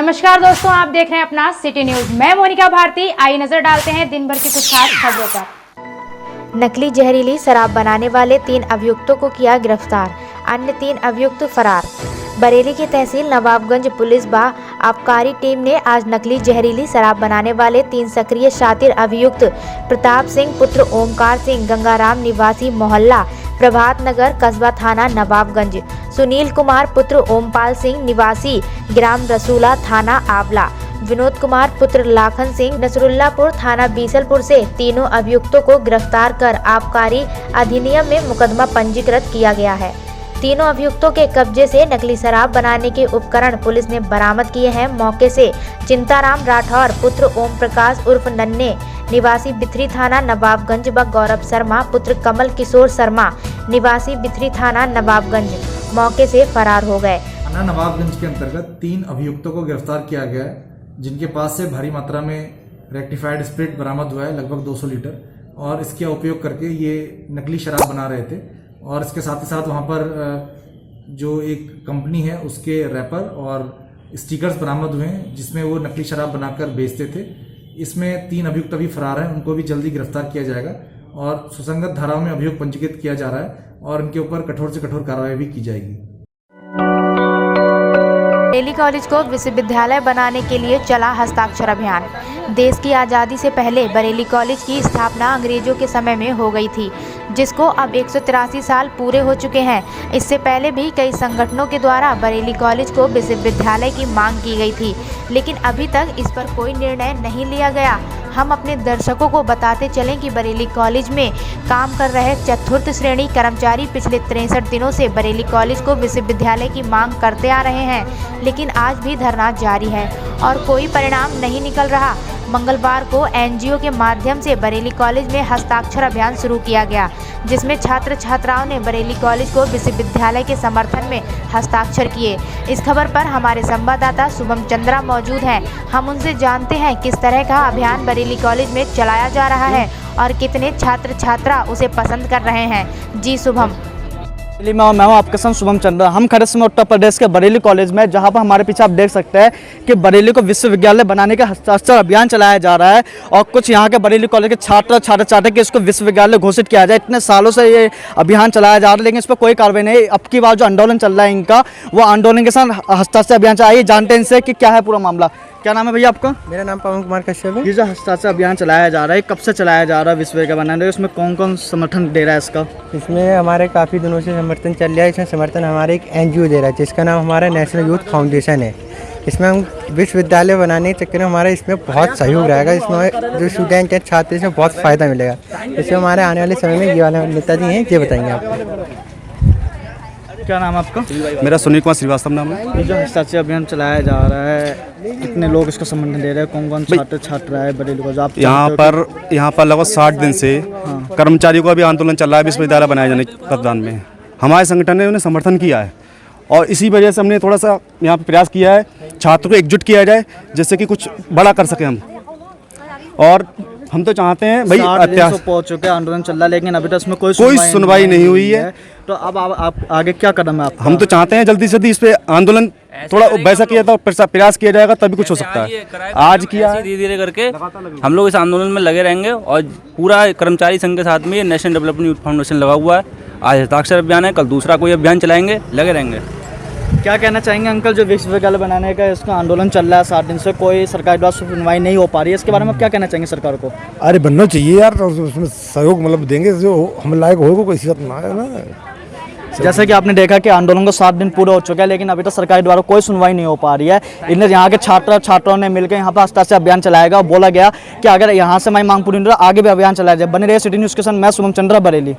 नमस्कार दोस्तों, आप देख रहे हैं अपना सिटी न्यूज। मैं मोनिका भारती। आइए नजर डालते हैं दिन भर की कुछ खास खबरों पर। नकली जहरीली शराब बनाने वाले 3 अभियुक्तों को किया गिरफ्तार, अन्य 3 अभियुक्त फरार। बरेली की तहसील नवाबगंज पुलिस व आबकारी टीम ने आज नकली जहरीली शराब बनाने वाले 3 सक्रिय शातिर अभियुक्त प्रताप सिंह पुत्र ओमकार सिंह गंगाराम निवासी मोहल्ला प्रभात नगर कस्बा थाना नवाबगंज, सुनील कुमार पुत्र ओमपाल सिंह निवासी ग्राम रसूला थाना आंवला, विनोद कुमार पुत्र लाखन सिंह नसरुल्लापुर थाना बीसलपुर से तीनों अभियुक्तों को गिरफ्तार कर आबकारी अधिनियम में मुकदमा पंजीकृत किया गया है। तीनों अभियुक्तों के कब्जे से नकली शराब बनाने के उपकरण पुलिस ने बरामद किए हैं। मौके से चिंताराम राठौर पुत्र ओम प्रकाश उर्फ नन्हे निवासी बिथरी थाना नवाबगंज व गौरव शर्मा पुत्र कमल किशोर शर्मा निवासी बिथरी थाना नवाबगंज मौके से फरार हो गए। थाना नवाबगंज के अंतर्गत 3 अभियुक्तों को गिरफ्तार किया गया है, जिनके पास से भारी मात्रा में रेक्टिफाइड स्पिरिट बरामद हुआ है, लगभग 200 लीटर, और इसका उपयोग करके ये नकली शराब बना रहे थे। और इसके साथ ही साथ वहाँ पर जो एक कंपनी है उसके रैपर और स्टिकर्स बरामद हुए हैं, जिसमें वो नकली शराब बनाकर बेचते थे। इसमें 3 अभियुक्त अभी फरार हैं, उनको भी जल्दी गिरफ्तार किया जाएगा और सुसंगत धाराओं में अभियोग पंजीकृत किया जा रहा है और इनके ऊपर कठोर से कठोर कार्रवाई भी की जाएगी। बरेली कॉलेज को विश्वविद्यालय बनाने के लिए चला हस्ताक्षर अभियान। देश की आज़ादी से पहले बरेली कॉलेज की स्थापना अंग्रेजों के समय में हो गई थी, जिसको अब 183 साल पूरे हो चुके हैं। इससे पहले भी कई संगठनों के द्वारा बरेली कॉलेज को विश्वविद्यालय की मांग की गई थी, लेकिन अभी तक इस पर कोई निर्णय नहीं लिया गया। हम अपने दर्शकों को बताते चलें कि बरेली कॉलेज में काम कर रहे चतुर्थ श्रेणी कर्मचारी पिछले 63 दिनों से बरेली कॉलेज को विश्वविद्यालय की मांग करते आ रहे हैं, लेकिन आज भी धरना जारी है और कोई परिणाम नहीं निकल रहा। मंगलवार को एनजीओ के माध्यम से बरेली कॉलेज में हस्ताक्षर अभियान शुरू किया गया, जिसमें छात्र छात्राओं ने बरेली कॉलेज को विश्वविद्यालय के समर्थन में हस्ताक्षर किए। इस खबर पर हमारे संवाददाता शुभम चंद्रा मौजूद हैं। हम उनसे जानते हैं किस तरह का अभियान बरेली कॉलेज में चलाया जा रहा है और कितने छात्र छात्रा उसे पसंद कर रहे हैं। जी शुभम। मैं हूं आपके संग शुभम चंद्रा। हम खड़े हैं उत्तर प्रदेश के बरेली कॉलेज में, जहां पर हमारे पीछे आप देख सकते हैं कि बरेली को विश्वविद्यालय बनाने का हस्ताक्षर अभियान चलाया जा रहा है और कुछ यहां के बरेली कॉलेज के छात्र चाहते कि इसको विश्वविद्यालय घोषित किया जाए। इतने सालों से ये अभियान चलाया जा रहा है, लेकिन इस पर कोई कार्रवाई नहीं। अब की बार जो आंदोलन चल रहा है इनका, वो आंदोलन के साथ हस्ताक्षर अभियान चलाइए। जानते हैं इनसे कि क्या है पूरा मामला। क्या नाम है भैया आपका? मेरा नाम पवन कुमार कश्यप है। ये जो हस्ताक्षर अभियान चलाया जा रहा है, कब से चलाया जा रहा है विश्वविद्यालय बनाने? उसमें कौन कौन समर्थन दे रहा है इसका? इसमें हमारे काफ़ी दिनों से समर्थन चल रहा है। इसमें समर्थन हमारे एक एनजीओ दे रहा है, जिसका नाम हमारा नेशनल यूथ फाउंडेशन है। इसमें हम विश्वविद्यालय बनाने के चक्कर में हमारा इसमें बहुत सहयोग रहेगा। इसमें जो स्टूडेंट हैं, छात्र, इसमें बहुत फ़ायदा मिलेगा। इसमें हमारे आने वाले समय में ये वाले नेताजी हैं, ये बताएंगे आपको। क्या नाम है आपका? मेरा सुनील कुमार श्रीवास्तव नाम है। ये जो हस्ताक्षर अभियान चलाया जा रहा है, कितने लोग इसको समर्थन दे रहे हैं? कौन कौन छात्र छात्र है बरेली को? आप यहाँ पर लगभग 60 दिन से कर्मचारियों का भी आंदोलन चल रहा है विश्वविद्यालय बनाए जाने के प्रावधान में। हमारे संगठन ने उन्हें समर्थन किया है और इसी वजह से हमने थोड़ा सा यहाँ पर प्रयास किया है, छात्रों को एकजुट किया जाए, जिससे कि कुछ बड़ा कर सके हम। और हम तो चाहते हैं भाई, अत्याचार पहुंच चुके, आंदोलन चल रहा है, लेकिन अभी तक इसमें कोई सुनवाई नहीं हुई है। तो अब आप आगे क्या कदम है आपका? हम तो चाहते हैं जल्दी से जल्दी इस पे आंदोलन थोड़ा वैसा किया था, प्रयास किया जाएगा, तभी कुछ हो सकता है। आज किया धीरे धीरे करके हम लोग इस आंदोलन में लगे रहेंगे और पूरा कर्मचारी संघ के साथ में ये नेशनल डेवलपमेंट यूथ फाउंडेशन लगा हुआ है। आज हस्ताक्षर अभियान है, कल दूसरा कोई अभियान चलाएंगे, लगे रहेंगे। क्या कहना चाहेंगे अंकल, जो विश्वविद्यालय बनाने का इसका आंदोलन चल रहा है 60 दिन से, कोई सरकार द्वारा सुनवाई नहीं हो पा रही है, इसके बारे में क्या कहना चाहेंगे सरकार को? अरे बनना चाहिए यार, उसमें सहयोग मतलब देंगे, जो हम लायक होगा कोई शिकायत ना है ना। जैसे कि आपने देखा कि आंदोलन को 7 दिन पूरे हो चुके हैं, लेकिन अभी तक सरकार द्वारा कोई सुनवाई नहीं हो पा रही है। इन्हें यहाँ के छात्रों ने मिलकर यहाँ पर हस्ताक्षर अभियान चलाएगा और बोला गया कि अगर यहाँ से हमारी मांग पूरी नहीं हो, आगे भी अभियान चलाया जाए। बने रहे सिटी न्यूज़ के साथ, मैं शुभम चंद्रा, बरेली।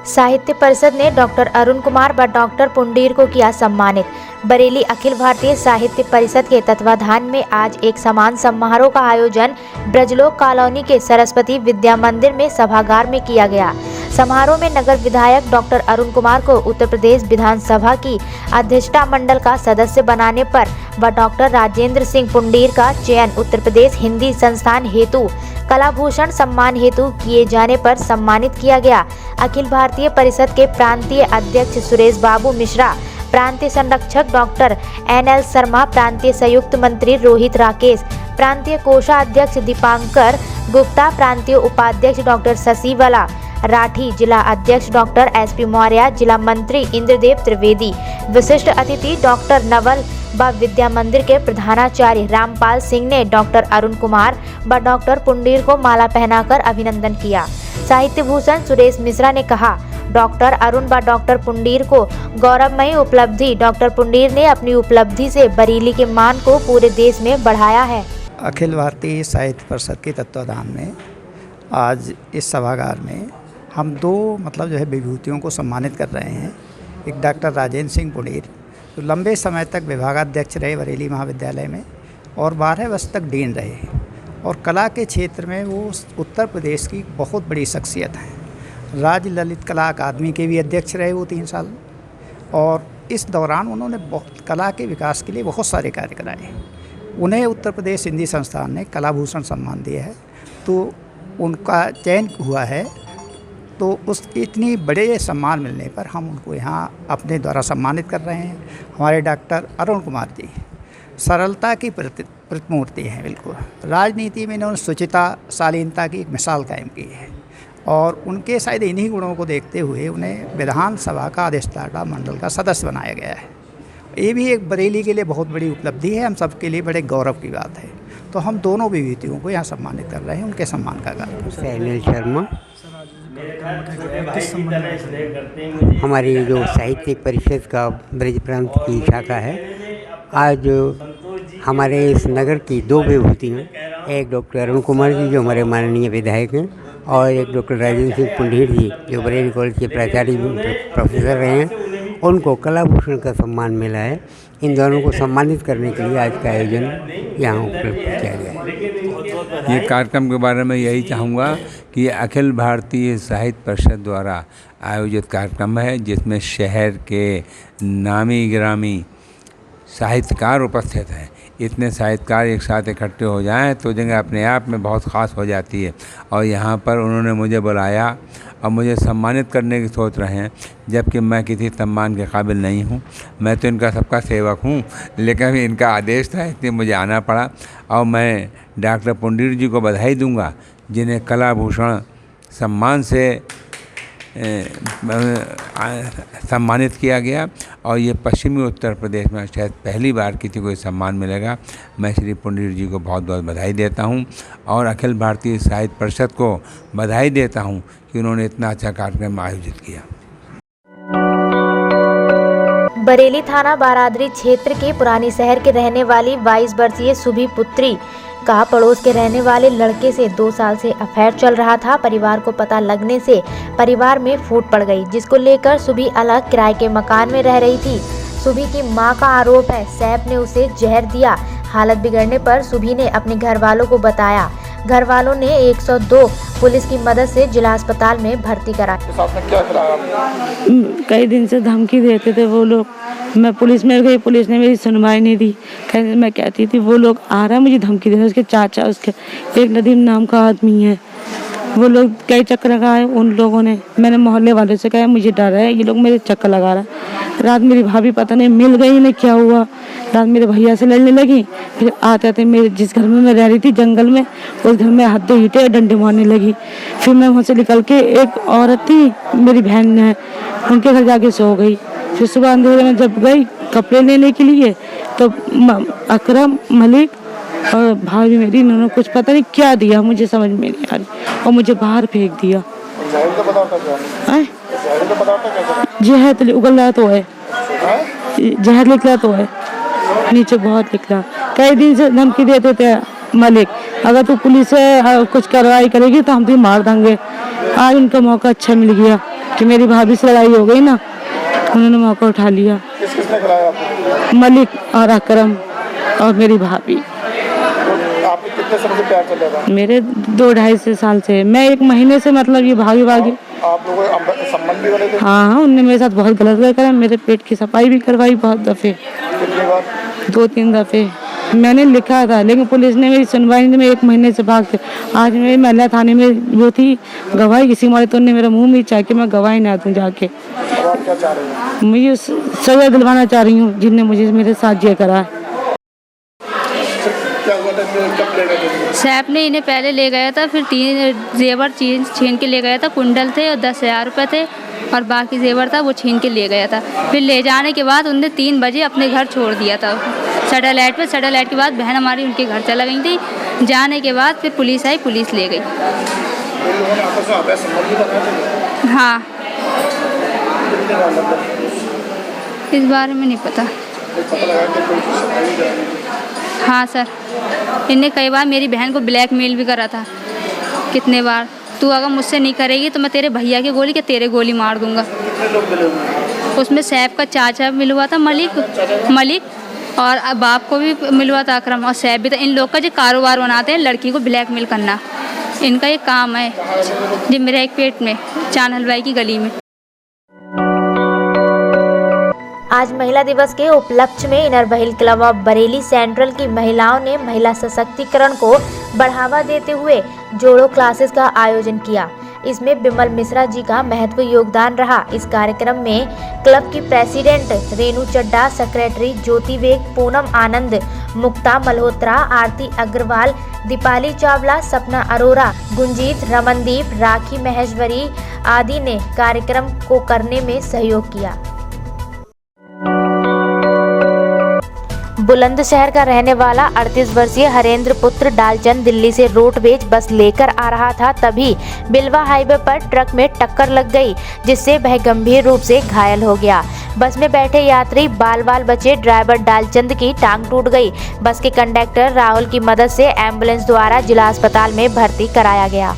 साहित्य परिषद ने डॉक्टर अरुण कुमार व डॉक्टर पुंडीर को किया सम्मानित। बरेली अखिल भारतीय साहित्य परिषद के तत्वाधान में आज एक सम्मान समारोह का आयोजन ब्रजलोक कॉलोनी के सरस्वती विद्या मंदिर में सभागार में किया गया। समारोह में नगर विधायक डॉक्टर अरुण कुमार को उत्तर प्रदेश विधानसभा की अध्यक्षता मंडल का सदस्य बनाने पर व डॉक्टर राजेंद्र सिंह पुंडीर का चयन उत्तर प्रदेश हिंदी संस्थान हेतु कलाभूषण सम्मान हेतु किए जाने पर सम्मानित किया गया। अखिल भारतीय परिषद के प्रांतीय अध्यक्ष सुरेश बाबू मिश्रा, प्रांतीय संरक्षक डॉक्टर NL शर्मा, प्रांतीय संयुक्त मंत्री रोहित राकेश, प्रांतीय कोषाध्यक्ष दीपांकर गुप्ता, प्रांतीय उपाध्यक्ष डॉक्टर शशिवला राठी, जिला अध्यक्ष डॉक्टर SP मौर्य, जिला मंत्री इंद्रदेव त्रिवेदी, विशिष्ट अतिथि डॉक्टर नवल व विद्या मंदिर के प्रधानाचार्य रामपाल सिंह ने डॉक्टर अरुण कुमार व डॉक्टर पुंडीर को माला पहनाकर अभिनंदन किया। साहित्य भूषण सुरेश मिश्रा ने कहा, डॉक्टर अरुण व डॉक्टर पुंडीर को गौरवमयी उपलब्धि। डॉक्टर पुंडीर ने अपनी उपलब्धि से बरेली के मान को पूरे देश में बढ़ाया है। अखिल भारतीय साहित्य परिषद के तत्वाधान में आज इस सभागार में हम दो विभूतियों को सम्मानित कर रहे हैं। एक डॉक्टर राजेंद्र सिंह पुंडीर, जो लंबे समय तक विभागाध्यक्ष रहे बरेली महाविद्यालय में और 12 वर्ष तक डीन रहे और कला के क्षेत्र में वो उत्तर प्रदेश की बहुत बड़ी शख्सियत हैं। राज्य ललित कला अकादमी के भी अध्यक्ष रहे वो 3 साल, और इस दौरान उन्होंने बहुत कला के विकास के लिए बहुत सारे कार्य कराए। उन्हें उत्तर प्रदेश हिंदी संस्थान ने कला भूषण सम्मान दिया है, तो उनका चयन हुआ है। तो उस इतनी बड़े सम्मान मिलने पर हम उनको यहाँ अपने द्वारा सम्मानित कर रहे हैं। हमारे डॉक्टर अरुण कुमार जी सरलता की प्रतिमूर्ति हैं। बिल्कुल राजनीति में इन्होंने शुचिता, शालीनता की एक मिसाल कायम की है, और उनके शायद इन्हीं गुणों को देखते हुए उन्हें विधानसभा का अधिष्ठाता मंडल का सदस्य बनाया गया है। ये भी एक बरेली के लिए बहुत बड़ी उपलब्धि है, हम सबके लिए बड़े गौरव की बात है। तो हम दोनों विभूतियों को यहाँ सम्मानित कर रहे हैं, उनके सम्मान का कार्य। NL शर्मा हमारी जो साहित्यिक परिषद का ब्रज प्रांत की शाखा है, आज हमारे इस नगर की 2 विभूतियाँ, एक डॉक्टर अरुण कुमार जी जो हमारे माननीय विधायक हैं, और एक डॉक्टर राजेंद्र सिंह पुंडीर जी जो बरेली कॉलेज के प्राचार्य प्रोफेसर रहे हैं, उनको कला भूषण का सम्मान मिला है। इन दोनों को सम्मानित करने के लिए आज का आयोजन यहाँ उपलब्ध किया गया है। ये कार्यक्रम के बारे में यही चाहूँगा कि ये अखिल भारतीय साहित्य परिषद द्वारा आयोजित कार्यक्रम है, जिसमें शहर के नामी गिरामी साहित्यकार उपस्थित हैं। इतने साहित्यकार एक साथ इकट्ठे हो जाएं तो जगह अपने आप में बहुत ख़ास हो जाती है। और यहाँ पर उन्होंने मुझे बुलाया और मुझे सम्मानित करने की सोच रहे हैं, जबकि मैं किसी सम्मान के काबिल नहीं हूँ। मैं तो इनका सबका सेवक हूँ, लेकिन इनका आदेश था इसलिए मुझे आना पड़ा। और मैं डॉक्टर पुंडीर जी को बधाई दूंगा, जिन्हें कला भूषण सम्मान से सम्मानित किया गया, और ये पश्चिमी उत्तर प्रदेश में शायद पहली बार किसी को सम्मान मिलेगा। मैं श्री पुंडीर जी को बहुत बहुत बधाई देता हूँ, और अखिल भारतीय साहित्य परिषद को बधाई देता हूँ कि उन्होंने इतना अच्छा कार्यक्रम आयोजित किया। बरेली थाना बारादरी क्षेत्र के पुरानी शहर के रहने वाली 22 वर्षीय सुभी पुत्री का पड़ोस के रहने वाले लड़के से 2 साल से अफेयर चल रहा था। परिवार को पता लगने से परिवार में फूट पड़ गई, जिसको लेकर सुभी अलग किराए के मकान में रह रही थी। सुभी की मां का आरोप है सैफ ने उसे जहर दिया। हालत बिगड़ने पर सुभी ने अपने घर वालों को बताया। घर वालों ने 102 पुलिस की मदद से जिला अस्पताल में भर्ती कराया। कई दिन से धमकी देते थे वो लोग। मैं पुलिस में गई, पुलिस ने मेरी सुनवाई नहीं दी। मैं कहती थी वो लोग आ रहा है मुझे धमकी दे रहे। उसके चाचा, उसके एक नदीम नाम का आदमी है, वो लोग कई चक्कर लगाए उन लोगों ने। मैंने मोहल्ले वाले से कहा मुझे डर है, ये लोग मेरे चक्कर लगा रहा है। रात मेरी भाभी पता नहीं मिल गई ना क्या हुआ, रात मेरे भैया से लड़ने लगी। फिर आते आते मेरे जिस घर में मैं रह रही थी जंगल में, उस घर में हद्दे ईंटे और डंडे मारने लगी। फिर मैं वहाँ से निकल के, एक औरत थी मेरी बहन है, उनके घर जाके सो गई। फिर सुबह अंधेरे में जब गई कपड़े लेने के लिए, तो अकरम, मलिक और भाभी मेरी, इन्होंने कुछ पता नहीं क्या दिया, मुझे समझ में नहीं आ रही, और मुझे बाहर फेंक दिया। जहर उगल तो है, जहर निकला तो है, नीचे बहुत निकला। कई दिन से धमकी देते थे मलिक, अगर तू पुलिस से कुछ कार्रवाई करेगी तो हम तुझे मार देंगे। आज उनका मौका अच्छा मिल गया कि मेरी भाभी से लड़ाई हो गई ना, उन्होंने मौका उठा लिया। किसने खिलाया आपको? मलिक और अकरम और मेरी भाभी। आपने कितने समय से प्यार चल रहा था? मेरे 2-2.5 साल से। मैं 1 महीने से ये भागी आप लोगों के संबंध भी बने थे? हाँ, उनने मेरे साथ बहुत गलत करा। मेरे पेट की सफाई भी करवाई बहुत दफ़े। कितनी बार? 2-3 दफ़े। मैंने लिखा था, लेकिन पुलिस ने मेरी सुनवाई नहीं। मैं 1 महीने से भाग के, आज मेरे महिला थाने में वो थी गवाही, इसी मारे तो उन्होंने मेरा मुँह में चाह के मैं गवाही ना दूँ जाके। अब आप क्या चाह रहे हैं? मुझे सजा दिलवाना चाह रही हूँ जिनने मुझे मेरे साथ ये करा है। क्या हुआ था, कब ले गए थे? सैफ ने इन्हें पहले ले गया था, फिर 3 जेवर छीन के ले गया था। कुंडल थे और 10,000 रुपये थे और बाकी जेवर था वो छीन के ले गया था। फिर ले जाने के बाद उनने 3 बजे अपने घर छोड़ दिया था सैटेलाइट पे। सैटेलाइट के बाद बहन हमारी उनके घर चला गई थी। जाने के बाद फिर पुलिस आई, पुलिस ले गई। इन लोगों ने आपस में अवैध संबंध भी बनाए थे? हाँ, इस बारे में नहीं पता। पता लगा कि कोई सफाई कराने? हाँ सर, इनने कई बार मेरी बहन को ब्लैकमेल भी करा था, कितने बार। तू अगर मुझसे नहीं करेगी तो मैं तेरे भैया की गोली, क्या तेरे गोली मार दूंगा। कितने लोग मिले हुए? उसमें सैफ का चाचा मिला हुआ था, मलिक, और बाप को भी मिला हुआ था, अकरम, और सैफ भी था। इन लोग का जो कारोबार बनाते हैं लड़की को ब्लैकमेल करना, इनका ये काम है। जी मेरे एक पेट में चांद हलवाई की गली में। आज महिला दिवस के उपलक्ष्य में inner wheel club of Bareilly central की महिलाओं ने महिला सशक्तिकरण को बढ़ावा देते हुए जोड़ो क्लासेस का आयोजन किया। इसमें बिमल मिश्रा जी का महत्व योगदान रहा। इस कार्यक्रम में क्लब की प्रेसिडेंट रेणु चड्डा, सेक्रेटरी ज्योति वेग, पूनम आनंद, मुक्ता मल्होत्रा, आरती अग्रवाल, दीपाली चावला, सपना अरोरा, गुंजीत, रमनदीप, राखी महेश्वरी आदि ने कार्यक्रम को करने में सहयोग किया। बुलंदशहर का रहने वाला 38 वर्षीय हरेंद्र पुत्र डालचंद दिल्ली से रोडवेज बस लेकर आ रहा था, तभी बिलवा हाईवे पर ट्रक में टक्कर लग गई, जिससे वह गंभीर रूप से घायल हो गया। बस में बैठे यात्री बाल बाल बचे। ड्राइवर डालचंद की टांग टूट गई। बस के कंडक्टर राहुल की मदद से एम्बुलेंस द्वारा जिला अस्पताल में भर्ती कराया गया।